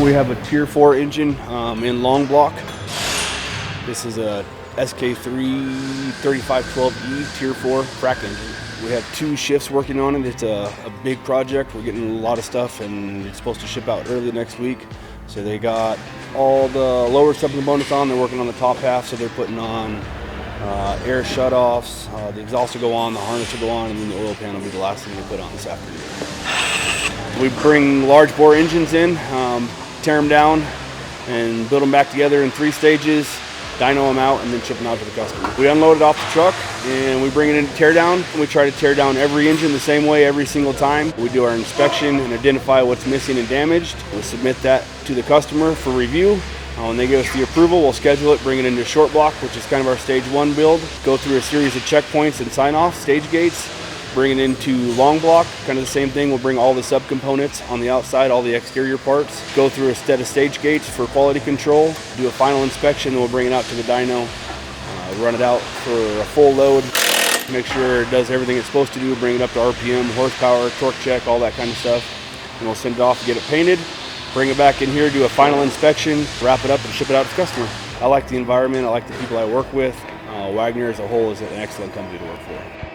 we have a Tier 4 engine in long block. This is a SK3 3512E Tier 4 frac engine. We have 2 shifts working on it. It's a big project. We're getting a lot of stuff and it's supposed to ship out early next week. So they got all the lower subcomponents on. They're working on the top half, so they're putting on air shutoffs. The exhaust will go on, the harness will go on, and then the oil pan will be the last thing they put on this afternoon. We bring large bore engines in, tear them down, and build them back together in 3 stages, dyno them out, and then ship them out to the customer. We unload it off the truck and we bring it in to tear down. We try to tear down every engine the same way every single time. We do our inspection and identify what's missing and damaged. We submit that to the customer for review. When they give us the approval, we'll schedule it, bring it into short block, which is kind of our stage 1 build, go through a series of checkpoints and sign-offs, stage gates, bring it into long block, kind of the same thing. We'll bring all the subcomponents on the outside, all the exterior parts, go through a set of stage gates for quality control, do a final inspection, then we'll bring it out to the dyno, run it out for a full load, make sure it does everything it's supposed to do, bring it up to RPM, horsepower, torque check, all that kind of stuff, and we'll send it off to get it painted, bring it back in here, do a final inspection, wrap it up, and ship it out to the customer. I like the environment, I like the people I work with. Wagner as a whole is an excellent company to work for.